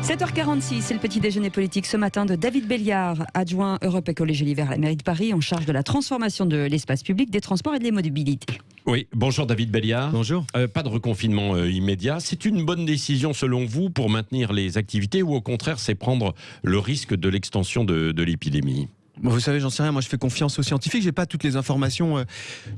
7h46, c'est le petit déjeuner politique ce matin de David Belliard, adjoint Europe Écologie Les Verts à la mairie de Paris, en charge de la transformation de l'espace public, des transports et de l'immobilité. Oui, bonjour David Belliard. Bonjour. Pas de reconfinement immédiat. C'est une bonne décision selon vous pour maintenir les activités ou au contraire c'est prendre le risque de l'extension de l'épidémie ? Vous savez, j'en sais rien. Moi, je fais confiance aux scientifiques. J'ai pas toutes les informations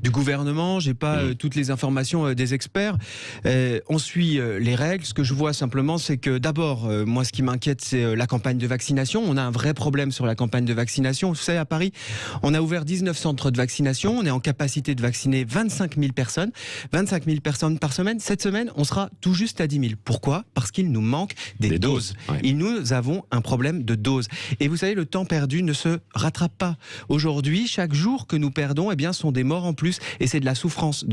du gouvernement. J'ai pas toutes les informations des experts. On suit les règles. Ce que je vois simplement, c'est que d'abord, moi, ce qui m'inquiète, c'est la campagne de vaccination. On a un vrai problème sur la campagne de vaccination. Vous savez, à Paris, on a ouvert 19 centres de vaccination. On est en capacité de vacciner 25 000 personnes. 25 000 personnes par semaine. Cette semaine, on sera tout juste à 10 000. Pourquoi ? Parce qu'il nous manque des doses. Ouais. Et nous avons un problème de doses. Et vous savez, le temps perdu ne se rattrape pas. Aujourd'hui, chaque jour que nous perdons, eh bien, sont des morts en plus, et c'est de la souffrance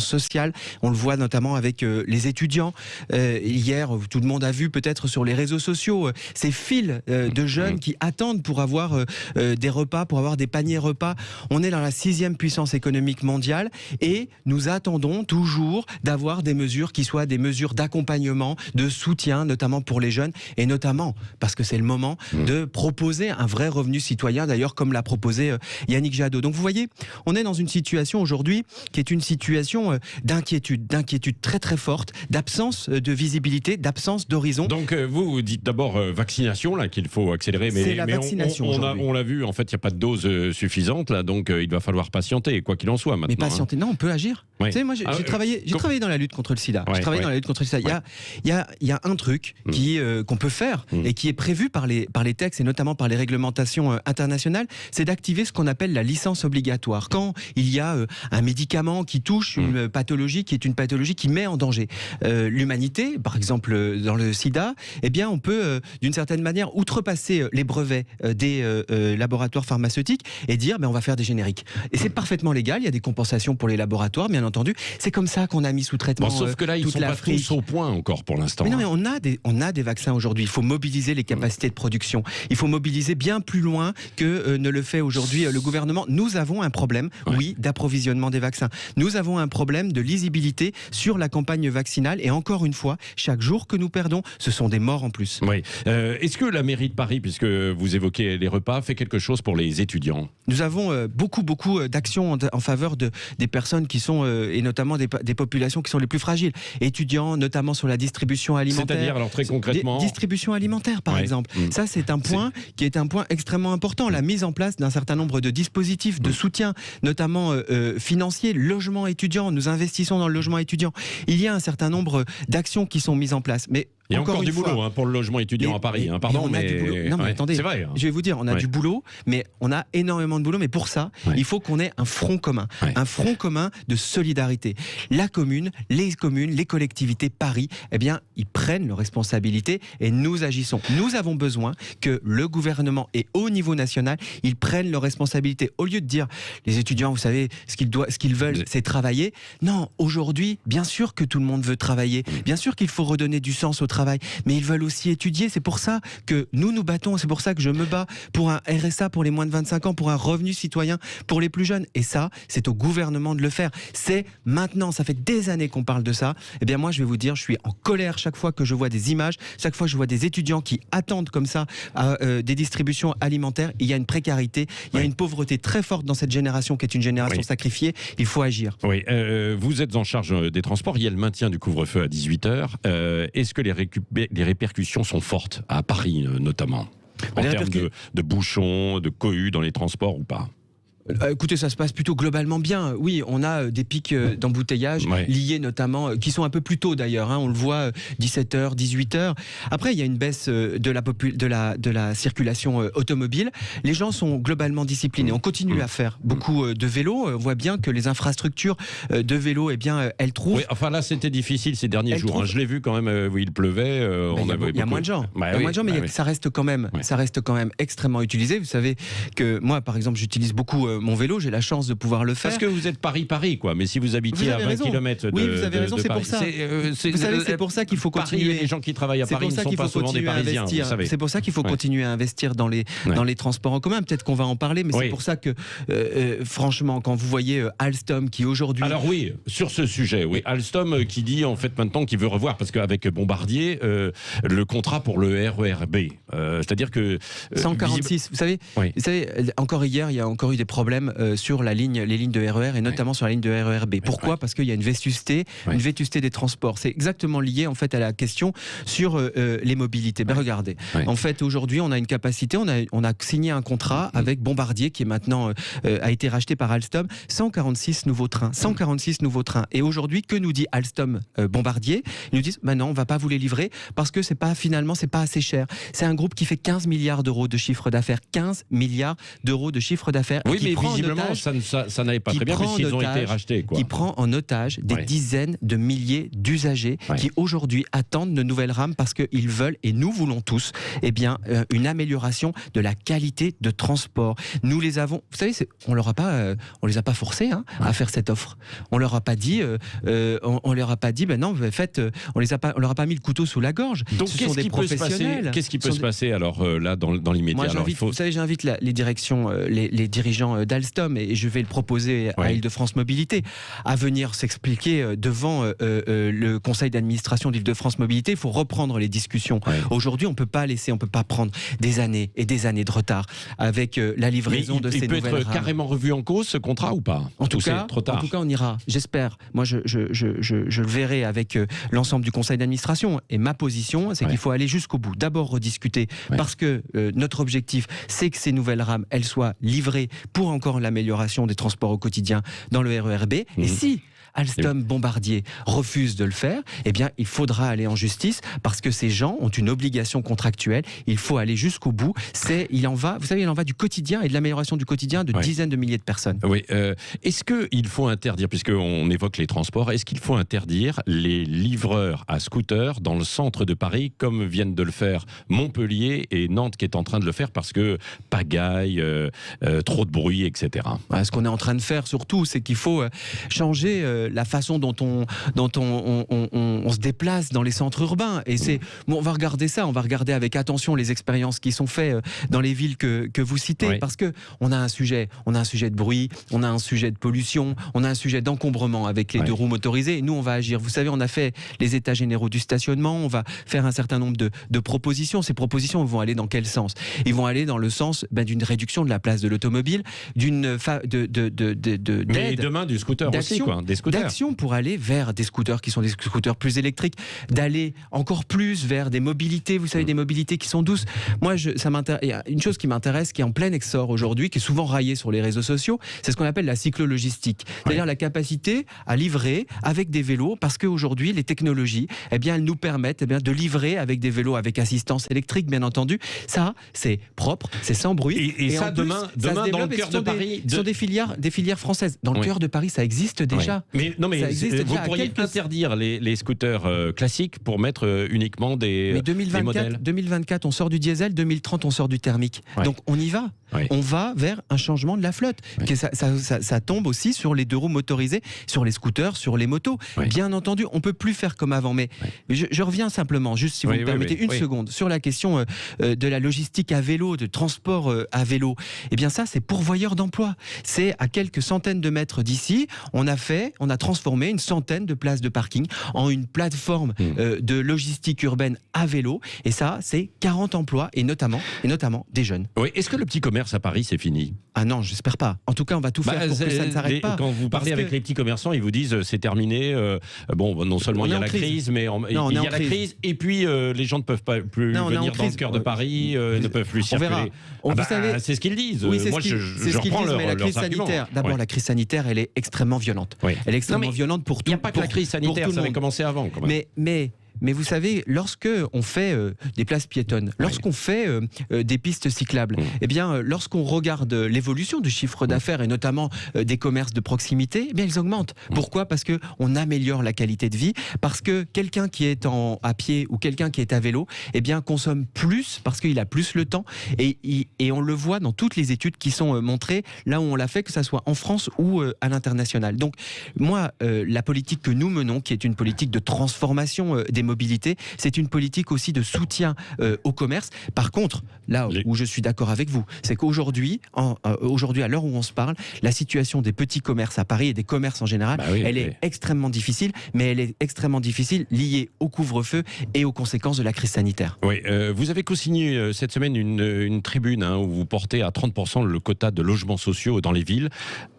sociale. On le voit notamment avec les étudiants. Hier, tout le monde a vu peut-être sur les réseaux sociaux ces files de jeunes qui attendent pour avoir des repas, pour avoir des paniers repas. On est dans la 6e puissance économique mondiale et nous attendons toujours d'avoir des mesures qui soient des mesures d'accompagnement, de soutien, notamment pour les jeunes, et notamment parce que c'est le moment de proposer un vrai revenu citoyen, d'ailleurs comme l'a proposé Yannick Jadot. Donc vous voyez, on est dans une situation aujourd'hui qui est une situation d'inquiétude très très forte, d'absence de visibilité, d'absence d'horizon. Donc vous dites d'abord vaccination là qu'il faut accélérer, mais, c'est la vaccination on l'a vu, en fait il n'y a pas de dose suffisante là, donc il va falloir patienter quoi qu'il en soit maintenant. Mais patienter, non, on peut agir. Oui. Tu sais, moi j'ai travaillé dans la lutte contre le sida. Ouais, j'ai travaillé dans la lutte contre le sida. Il y a un truc qu'on peut faire et qui est prévu par les textes et notamment par les réglementations internationales, c'est d'activer ce qu'on appelle la licence obligatoire. Quand il y a un médicament qui touche une pathologie qui est une pathologie qui met en danger l'humanité, par exemple dans le sida, eh bien on peut d'une certaine manière outrepasser les brevets des laboratoires pharmaceutiques et dire on va faire des génériques. Et c'est parfaitement légal, il y a des compensations pour les laboratoires, bien entendu. C'est comme ça qu'on a mis sous traitement sauf que là, ils sont pas tous au point encore pour l'instant. Mais non, mais on a des vaccins aujourd'hui. Il faut mobiliser les capacités de production. Il faut mobiliser bien plus loin que ne le fait aujourd'hui le gouvernement. Nous avons un problème, oui, d'approvisionnement des vaccins. Nous avons un problème de lisibilité sur la campagne vaccinale. Et encore une fois, chaque jour que nous perdons, ce sont des morts en plus. Oui. Est-ce que la mairie de Paris, puisque vous évoquez les repas, fait quelque chose pour les étudiants ? Nous avons beaucoup d'actions en faveur des personnes qui sont, et notamment des populations qui sont les plus fragiles. Étudiants, notamment sur la distribution alimentaire. C'est-à-dire, alors très concrètement distribution alimentaire, par exemple. Ça, c'est un point qui est un point extrêmement important. La mise en place d'un certain nombre de dispositifs de soutien, notamment financiers, logement étudiant. Nous investissons dans le logement étudiant. Il y a un certain nombre d'actions qui sont mises en place. Mais il y a encore du boulot pour le logement étudiant à Paris. Pardon, mais non, mais attendez, c'est vrai. Je vais vous dire, on a du boulot, mais on a énormément de boulot. Mais pour ça, il faut qu'on ait un front commun, un front commun de solidarité. La commune, les collectivités, Paris, eh bien, ils prennent leurs responsabilités et nous agissons. Nous avons besoin que le gouvernement et au niveau national, ils prennent leurs responsabilités. Au lieu de dire, les étudiants, vous savez, ce qu'ils veulent, c'est travailler. Non, aujourd'hui, bien sûr que tout le monde veut travailler. Bien sûr qu'il faut redonner du sens au travail. Mais ils veulent aussi étudier. C'est pour ça que nous battons. C'est pour ça que je me bats pour un RSA pour les moins de 25 ans, pour un revenu citoyen pour les plus jeunes. Et ça, c'est au gouvernement de le faire. C'est maintenant. Ça fait des années qu'on parle de ça. Eh bien, moi, je vais vous dire, je suis en colère chaque fois que je vois des images, chaque fois que je vois des étudiants qui attendent comme ça des distributions alimentaires. Il y a une précarité, il y a une pauvreté très forte dans cette génération qui est une génération sacrifiée. Il faut agir. Oui, vous êtes en charge des transports. Il y a le maintien du couvre-feu à 18h. Est-ce que les répercussions sont fortes, à Paris notamment, en termes de bouchons, de cohues dans les transports ou pas ? Écoutez, ça se passe plutôt globalement bien. Oui, on a des pics d'embouteillage liés notamment, qui sont un peu plus tôt d'ailleurs. On le voit 17h, 18h. Après, il y a une baisse de la circulation automobile. Les gens sont globalement disciplinés. On continue à faire beaucoup de vélos. On voit bien que les infrastructures de vélos, eh bien, elles trouvent. Oui, enfin là, c'était difficile ces derniers jours. Je l'ai vu quand même où il pleuvait. Il y a moins de gens. Ça reste quand même extrêmement utilisé. Vous savez que moi, par exemple, j'utilise beaucoup mon vélo, j'ai la chance de pouvoir le faire. Parce que vous êtes Paris-Paris, quoi. Mais si vous habitiez à 20 km de oui, vous avez raison, c'est pour ça. Vous savez, c'est pour ça qu'il faut continuer. Les gens qui travaillent à Paris ne sont pas souvent des Parisiens. C'est pour ça qu'il faut continuer à investir dans les transports en commun. Peut-être qu'on va en parler, mais c'est pour ça que, franchement, quand vous voyez Alstom qui aujourd'hui... Alors oui, sur ce sujet, oui, Alstom qui dit en fait maintenant qu'il veut revoir, parce qu'avec Bombardier, le contrat pour le RER B, c'est-à-dire que... 146, vous savez, encore hier, il y a encore eu des problèmes sur les lignes de RER et notamment sur la ligne de RER B. Pourquoi ? Parce qu'il y a une vétusté des transports. C'est exactement lié en fait à la question sur les mobilités. Ben regardez, en fait aujourd'hui on a une capacité, on a signé un contrat avec Bombardier qui est maintenant a été racheté par Alstom, 146 nouveaux trains. Et aujourd'hui, que nous dit Alstom Bombardier ? Ils nous disent non, on va pas vous les livrer parce que c'est pas assez cher. C'est un groupe qui fait 15 milliards d'euros de chiffre d'affaires. 15 milliards d'euros de chiffre d'affaires. Oui, mais visiblement, ça n'allait pas très bien puisqu'ils ont été rachetés. Qui prend en otage des dizaines de milliers d'usagers qui aujourd'hui attendent de nouvelles rames parce qu'ils veulent, et nous voulons tous, une amélioration de la qualité de transport. Nous les avons, vous savez, on les a pas forcés à faire cette offre. On leur a pas dit, non, faites, on leur a pas mis le couteau sous la gorge. Donc ce sont des professionnels. Qu'est-ce qui peut se passer alors là dans l'immédiat? Moi, vous savez, j'invite les directions, les dirigeants d'Alstom et je vais le proposer à Île-de-France Mobilité à venir s'expliquer devant le conseil d'administration d'Île-de-France Mobilité. Il faut reprendre les discussions. Aujourd'hui, on peut pas prendre des années et des années de retard avec la livraison de ces nouvelles rames. Il peut être carrément revu en cause ce contrat ou pas? En tout cas, on ira. J'espère. Moi, je le verrai avec l'ensemble du conseil d'administration. Et ma position, c'est qu'il faut aller jusqu'au bout. D'abord rediscuter parce que notre objectif, c'est que ces nouvelles rames, elles soient livrées pour encore l'amélioration des transports au quotidien dans le RER B. Et si Alstom Bombardier refuse de le faire, il faudra aller en justice parce que ces gens ont une obligation contractuelle. Il faut aller jusqu'au bout. Il en va du quotidien et de l'amélioration du quotidien de dizaines de milliers de personnes. Oui. Est-ce qu'il faut interdire, puisqu'on évoque les transports, est-ce qu'il faut interdire les livreurs à scooter dans le centre de Paris, comme viennent de le faire Montpellier et Nantes, qui est en train de le faire parce que pagaille, trop de bruit, etc. Ce qu'on est en train de faire surtout, c'est qu'il faut changer la façon dont on se déplace dans les centres urbains. Et on va regarder ça, on va regarder avec attention les expériences qui sont faites dans les villes que vous citez, parce que on a un sujet de bruit, on a un sujet de pollution, on a un sujet d'encombrement avec les deux roues motorisées. Et nous, on va agir. Vous savez, on a fait les états généraux du stationnement, on va faire un certain nombre de propositions. Ces propositions vont aller dans quel sens? Ils vont aller dans le sens d'une réduction de la place de l'automobile, mais demain du scooter aussi, des scooters. D'action pour aller vers des scooters qui sont des scooters plus électriques, d'aller encore plus vers des mobilités, vous savez, des mobilités qui sont douces. Moi, il y a une chose qui m'intéresse, qui est en plein essor aujourd'hui, qui est souvent raillée sur les réseaux sociaux, c'est ce qu'on appelle la cyclo-logistique. C'est-à-dire la capacité à livrer avec des vélos, parce qu'aujourd'hui, les technologies, elles nous permettent de livrer avec des vélos avec assistance électrique, bien entendu. Ça, c'est propre, c'est sans bruit. Et ça, demain, dans le cœur de Paris... Ce sont des filières françaises. Dans le cœur de Paris, ça existe déjà. Mais vous pourriez interdire les scooters classiques pour mettre uniquement des modèles. 2024, on sort du diesel, 2030, on sort du thermique. Donc on y va. On va vers un changement de la flotte. Ça tombe aussi sur les deux roues motorisées, sur les scooters, sur les motos. Bien entendu, on ne peut plus faire comme avant. Mais je reviens simplement, juste si vous me permettez une seconde, sur la question de la logistique à vélo, de transport à vélo. Ça, c'est pourvoyeur d'emploi. C'est à quelques centaines de mètres d'ici, on a transformé une centaine de places de parking en une plateforme de logistique urbaine à vélo. Et ça, c'est 40 emplois et notamment des jeunes. Oui. Est-ce que le petit commerce à Paris, c'est fini? Ah non, j'espère pas. En tout cas, on va tout faire pour que ça ne s'arrête pas. Quand vous parlez avec les petits commerçants, ils vous disent c'est terminé. Non seulement il y a la crise, mais il y a la crise. Et puis les gens ne peuvent pas plus venir dans le cœur de Paris, ne peuvent plus circuler. Vous savez, c'est ce qu'ils disent. Moi, je reprends leurs arguments. D'abord, la crise sanitaire, elle est extrêmement violente. Elle est extrêmement violente pour tout. Il n'y a pas que la crise sanitaire, ça avait commencé avant. Quand même. Mais mais vous savez, lorsque on fait des places piétonnes, lorsqu'on fait des pistes cyclables, eh bien, lorsqu'on regarde l'évolution du chiffre d'affaires et notamment des commerces de proximité, eh bien, ils augmentent. Pourquoi ? Parce que on améliore la qualité de vie, parce que quelqu'un qui est à pied ou quelqu'un qui est à vélo, eh bien, consomme plus parce qu'il a plus le temps et on le voit dans toutes les études qui sont montrées là où on l'a fait, que ça soit en France ou à l'international. Donc, moi, la politique que nous menons, qui est une politique de transformation des mobilités, c'est une politique aussi de soutien au commerce. Par contre, là où je suis d'accord avec vous, c'est qu'aujourd'hui, à l'heure où on se parle, la situation des petits commerces à Paris et des commerces en général, elle est extrêmement difficile, mais elle est extrêmement difficile liée au couvre-feu et aux conséquences de la crise sanitaire. Oui, vous avez co-signé cette semaine une tribune où vous portez à 30% le quota de logements sociaux dans les villes.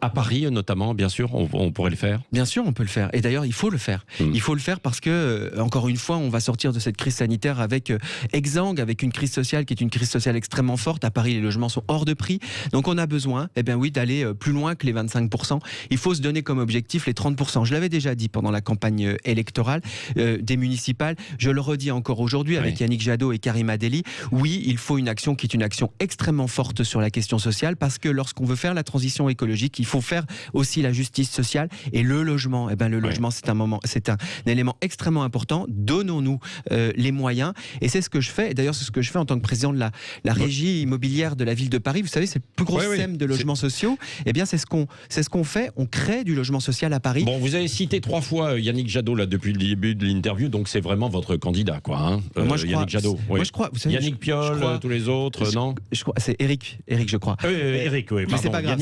À Paris notamment, bien sûr, on pourrait le faire. Bien sûr, on peut le faire. Et d'ailleurs, il faut le faire. Il faut le faire parce que, encore une fois, on va sortir de cette crise sanitaire avec exsangue, avec une crise sociale qui est une crise sociale extrêmement forte. À Paris, les logements sont hors de prix. Donc on a besoin, d'aller plus loin que les 25%. Il faut se donner comme objectif les 30%. Je l'avais déjà dit pendant la campagne électorale des municipales. Je le redis encore aujourd'hui avec Yannick Jadot et Karima Delli. Oui, il faut une action qui est une action extrêmement forte sur la question sociale parce que lorsqu'on veut faire la transition écologique, il faut faire aussi la justice sociale et le logement. Le logement, c'est un élément extrêmement important. Donnons-nous les moyens. Et c'est ce que je fais. Et d'ailleurs, c'est ce que je fais en tant que président de la régie immobilière de la ville de Paris. Vous savez, c'est le plus gros système de logements sociaux. Eh bien, c'est ce qu'on fait. On crée du logement social à Paris. Bon, vous avez cité 3 fois Yannick Jadot là depuis le début de l'interview, donc c'est vraiment votre candidat, quoi. Hein, moi, je Yannick Jadot. Moi, je crois. Vous savez, Yannick Piolle, tous les autres, non ? Je crois. C'est Eric, je crois. Eric, oui. Mais c'est pas grave.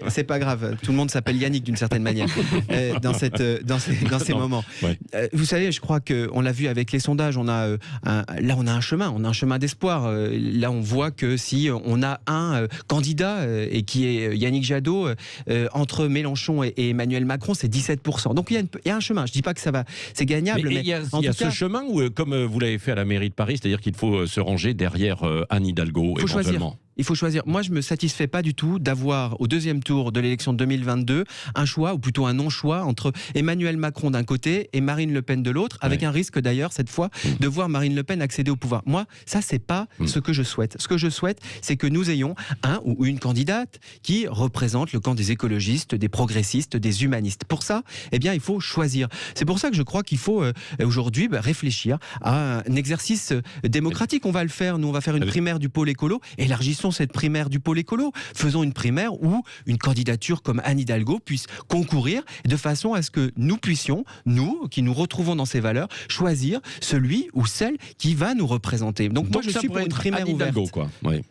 C'est pas grave. Tout le monde s'appelle Yannick d'une certaine manière dans ces moments. Vous savez, je crois qu'on l'a vu avec les sondages. On a un chemin d'espoir. Là, on voit que si on a un candidat et qui est Yannick Jadot, entre Mélenchon et Emmanuel Macron, c'est 17%. Donc il y a un chemin. Je dis pas que c'est gagnable, mais il y a ce chemin où, comme vous l'avez fait à la mairie de Paris, c'est-à-dire qu'il faut se ranger derrière Anne Hidalgo éventuellement. Il faut choisir. Moi, je me satisfais pas du tout d'avoir au deuxième tour de l'élection de 2022 un choix, ou plutôt un non-choix, entre Emmanuel Macron d'un côté et Marine Le Pen de l'autre, avec un risque d'ailleurs, cette fois, de voir Marine Le Pen accéder au pouvoir. Moi, ça, c'est pas ce que je souhaite. Ce que je souhaite, c'est que nous ayons un ou une candidate qui représente le camp des écologistes, des progressistes, des humanistes. Pour ça, il faut choisir. C'est pour ça que je crois qu'il faut aujourd'hui réfléchir à un exercice démocratique. On va le faire. Nous, on va faire une primaire du pôle écolo. Élargissons cette primaire du pôle écolo. Faisons une primaire où une candidature comme Anne Hidalgo puisse concourir de façon à ce que nous puissions, nous, qui nous retrouvons dans ces valeurs, choisir celui ou celle qui va nous représenter. Donc moi, je suis pour une primaire Anne Hidalgo, ouverte. Quoi. Oui.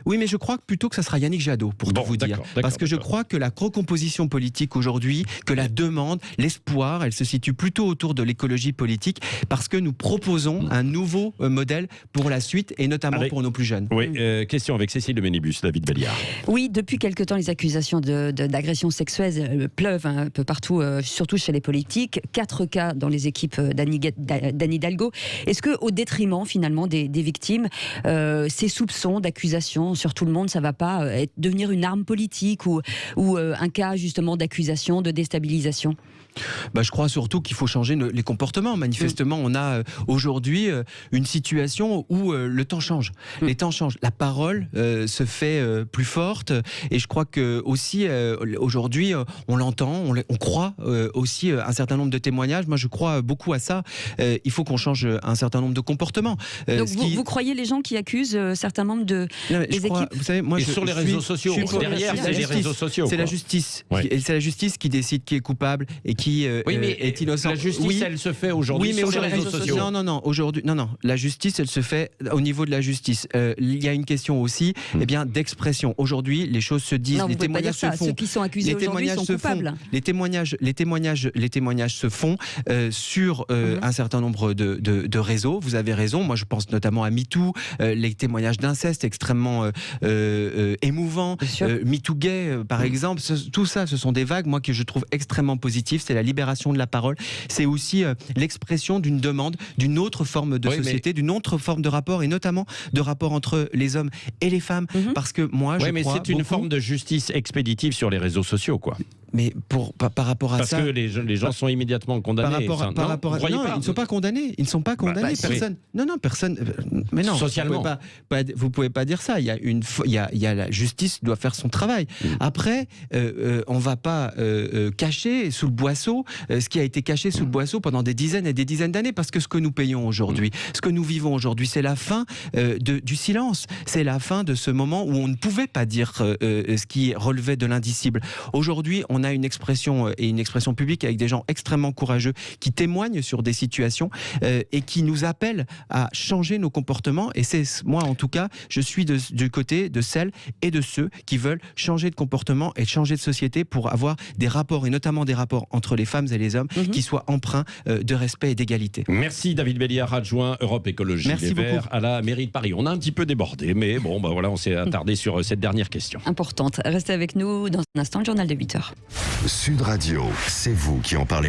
Oui, mais je crois plutôt que ça sera Yannick Jadot, pour tout vous dire. Parce que je crois que la recomposition politique aujourd'hui, que la demande, l'espoir, elle se situe plutôt autour de l'écologie politique, parce que nous proposons un nouveau modèle pour la suite, et notamment pour nos plus jeunes. Oui, question avec Cécile de Ménibus, David Belliard. Oui, depuis quelque temps, les accusations d'agression sexuelle pleuvent un peu partout, surtout chez les politiques. 4 cas dans les équipes d'Anne Hidalgo. Est-ce qu'au détriment, finalement, des victimes, ces soupçons d'accusation sur tout le monde, ça ne va pas devenir une arme politique ou un cas justement d'accusation, de déstabilisation ? Je crois surtout qu'il faut changer les comportements. Manifestement, on a aujourd'hui une situation où le temps change. Les temps changent. La parole se fait plus forte. Et je crois que aussi aujourd'hui, on l'entend, on croit aussi un certain nombre de témoignages. Moi, je crois beaucoup à ça. Il faut qu'on change un certain nombre de comportements. Donc vous croyez les gens qui accusent certains membres des équipes ? Vous savez, moi, sur les réseaux sociaux. Derrière, c'est les réseaux sociaux. C'est la justice. C'est la justice qui décide qui est coupable et qui est innocent. La justice, elle se fait aujourd'hui sur les réseaux sociaux. Non. Aujourd'hui, non. La justice, elle se fait au niveau de la justice. Il y a une question aussi, d'expression. Aujourd'hui, les choses se disent, les témoignages se font. Ceux qui sont accusés aujourd'hui sont coupables. Les témoignages se font sur un certain nombre de réseaux. Vous avez raison. Moi, je pense notamment à MeToo, les témoignages d'inceste extrêmement émouvants. MeToo Gay, par exemple. Tout ça, ce sont des vagues, moi, que je trouve extrêmement positives. C'est la libération de la parole, c'est aussi l'expression d'une demande, d'une autre forme de société, d'une autre forme de rapport, et notamment de rapport entre les hommes et les femmes, parce que moi, je crois c'est une forme de justice expéditive sur les réseaux sociaux, quoi. mais par rapport à Parce ça... que les gens sont immédiatement condamnés. Non, ils ne sont pas condamnés. Ils ne sont pas condamnés. Personne. Non, personne. Mais non. Socialement. Vous pouvez pas dire ça. Il y a la justice doit faire son travail. Après, on va pas cacher sous le boisseau ce qui a été caché sous le boisseau pendant des dizaines et des dizaines d'années, parce que ce que nous payons aujourd'hui, ce que nous vivons aujourd'hui, c'est la fin du silence. C'est la fin de ce moment où on ne pouvait pas dire ce qui relevait de l'indicible. Aujourd'hui, on a une expression publique avec des gens extrêmement courageux qui témoignent sur des situations et qui nous appellent à changer nos comportements. Et c'est moi, en tout cas, je suis du côté de celles et de ceux qui veulent changer de comportement et changer de société pour avoir des rapports, et notamment des rapports entre les femmes et les hommes, qui soient empreints de respect et d'égalité. Merci David Béliard, adjoint Europe Écologie Les Verts à la mairie de Paris. On a un petit peu débordé, mais bon, voilà, on s'est attardé sur cette dernière question. Importante. Restez avec nous dans un instant, le journal de 8h. Sud Radio, c'est vous qui en parlez.